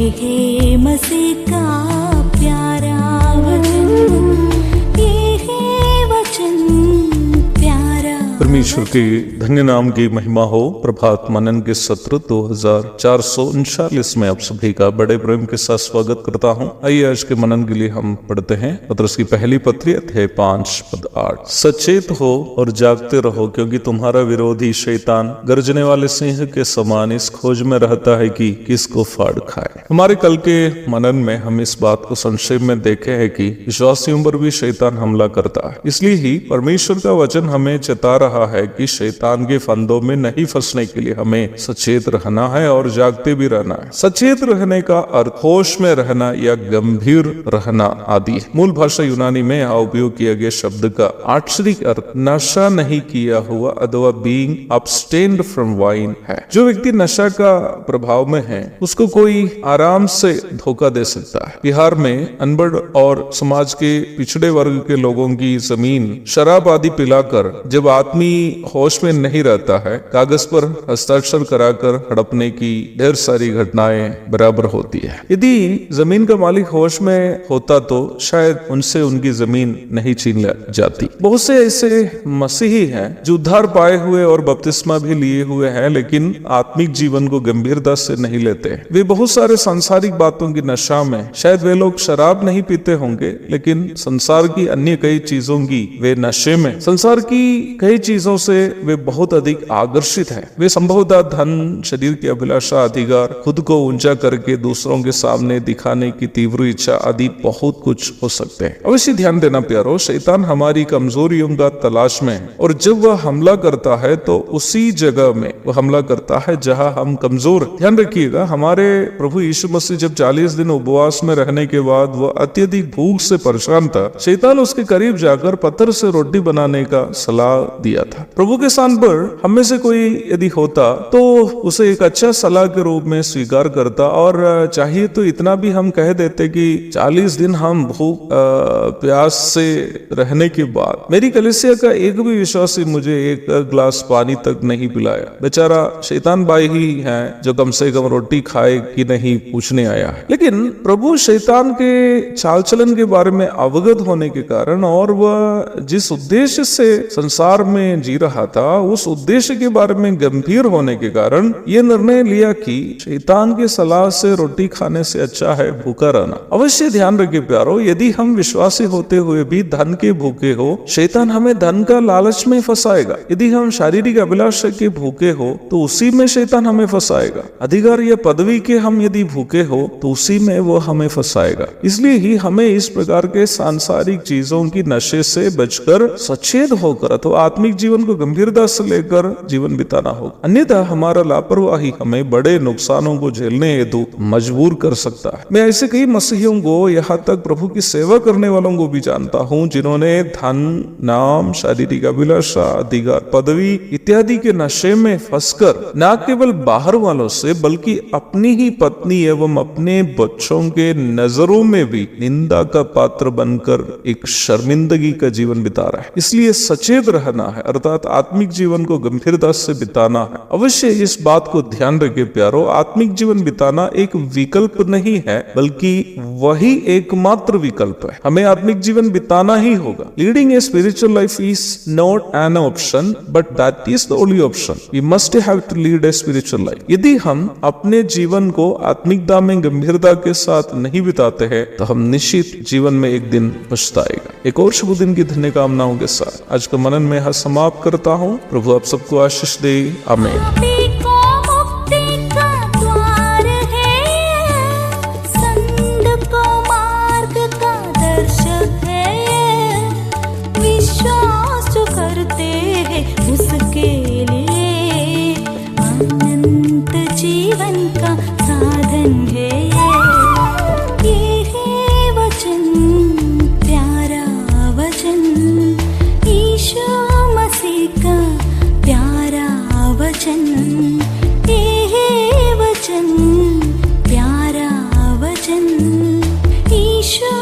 है मसीह का प्यारा वचन, ये है वचन प्यारा। परमेश्वर के धन्य नाम की महिमा हो। प्रभात मनन के सत्र 2439 में आप सभी का बड़े प्रेम के साथ स्वागत करता हूं। आइए आज के मनन के लिए हम पढ़ते हैं पतरस की पहली पत्री अध्याय 5 पद 8। सचेत हो और जागते रहो, क्योंकि तुम्हारा विरोधी शैतान गरजने वाले सिंह के समान इस खोज में रहता है कि किसको फाड़ खाए। हमारे कल के मनन में हम इस बात को संक्षेप में देखे हैं कि विश्वासियों पर भी शैतान हमला करता है। इसलिए ही परमेश्वर का वचन हमें चेता रहा है कि शैतान के फंदों में नहीं फंसने के लिए हमें सचेत रहना है और जागते भी रहना है। सचेत रहने का अर्थ होश में रहना या गंभीर रहना आदि। मूल भाषा यूनानी में यहाँ उपयोग किया गया शब्द का आक्षरिक अर्थ नशा नहीं किया हुआ अथवा बीइंग अब्सटेन्ड फ्रॉम वाइन है। जो व्यक्ति नशा का प्रभाव में है उसको कोई आराम से धोखा दे सकता है। बिहार में अनपढ़ और समाज के पिछड़े वर्ग के लोगों की जमीन शराब आदि पिलाकर जब आदमी होश में नहीं रहता है, कागज पर हस्ताक्षर कराकर हड़पने की ढेर सारी घटनाएं बराबर होती है। यदि जमीन का मालिक होश में होता तो शायद उनसे उनकी जमीन नहीं छीन जाती। बहुत से ऐसे मसीही हैं जो उद्धार पाए हुए और बपतिस्मा भी लिए हुए हैं, लेकिन आत्मिक जीवन को गंभीरता से नहीं लेते। वे बहुत सारे सांसारिक बातों की नशा में, शायद वे लोग शराब नहीं पीते होंगे, लेकिन संसार की अन्य कई चीजों की वे नशे में, संसार की कई चीजों से वे बहुत अधिक आकर्षित हैं। वे संभवतः धन, शरीर की अभिलाषा, अधिकार, खुद को ऊंचा करके दूसरों के सामने दिखाने की तीव्र इच्छा आदि बहुत कुछ हो सकते हैं। अवश्य ध्यान देना प्यारो, शैतान हमारी कमजोरियों का तलाश में है और जब वह हमला करता है तो उसी जगह में वह हमला करता है जहां हम कमजोर। ध्यान रखिएगा, हमारे प्रभु यीशु मसीह जब 40 दिन उपवास में रहने के बाद वह अत्यधिक भूख से परेशान था, शैतान उसके करीब जाकर पत्थर से रोटी बनाने का सलाह दिया था। प्रभु के स्थान पर हम में से कोई यदि होता तो उसे एक अच्छा सलाह के रूप में स्वीकार करता और चाहिए तो इतना भी हम कह देते कि 40 दिन हम भूख प्यास से रहने के बाद मेरी कलीसिया का एक भी विश्वासी मुझे एक ग्लास पानी तक नहीं पिलाया। बेचारा शैतान भाई ही है जो कम से कम रोटी खाए कि नहीं पूछने आया है। लेकिन प्रभु शैतान के चाल चलन के बारे में अवगत होने के कारण और वह जिस उद्देश्य से संसार में जी रहा था उस उद्देश्य के बारे में गंभीर होने के कारण यह निर्णय लिया कि शैतान की सलाह से रोटी खाने से अच्छा है भूखा रहना। अवश्य ध्यान रखिए प्यारो, यदि हम विश्वासी होते हुए भी धन के भूखे हो, शैतान हमें धन का लालच में फंसाएगा। यदि हम शारीरिक अभिलाषा के भूखे हो तो उसी में शैतान हमें फंसाएगा। अधिकार या पदवी के हम यदि भूखे हो तो उसी में वो हमें फंसाएगा। इसलिए ही हमें इस प्रकार के सांसारिक चीजों की नशे से बचकर सचेत होकर तो आत्मिक जीवन को गंभीरता से लेकर जीवन बिताना होगा। अन्यथा हमारा लापरवाही हमें बड़े नुकसानों को झेलने हेतु मजबूर कर सकता है। मैं ऐसे कई मसीहियों को, यहाँ तक प्रभु की सेवा करने वालों को भी जानता हूँ जिन्होंने धन, नाम, शारीरिक अभिलाषा, अधिकार, पदवी इत्यादि के नशे में फंसकर न केवल बाहर वालों से बल्कि अपनी ही पत्नी एवं अपने बच्चों के नजरों में भी निंदा का पात्र बनकर एक शर्मिंदगी का जीवन बिता रहा है। इसलिए सचेत रहना है, अर्थात आत्मिक जीवन को गंभीरता से बिताना है। अवश्य इस बात को ध्यान रखे प्यारो, आत्मिक जीवन बिताना एक विकल्प नहीं है बल्कि वही एकमात्र विकल्प है। हमें आत्मिक जीवन बिताना ही होगा। Leading a spiritual life is not an option but that is the only option. We must have to lead a spiritual life. यदि हम अपने जीवन को आत्मिकता में गंभीरता के साथ नहीं बिताते हैं तो हम निश्चित जीवन में एक दिन पछताएगा। एक और शुभ दिन की धन्य कामनाओं के साथ आज का मनन में यहाँ समाप्त करता हूँ। प्रभु आप सबको आशीष दे। आमीन। उसके लिए अनंत जीवन का साधन है। ये है वचन प्यारा वचन, यीशु मसीह का प्यारा वचन। ये है वचन प्यारा वचन, यीशु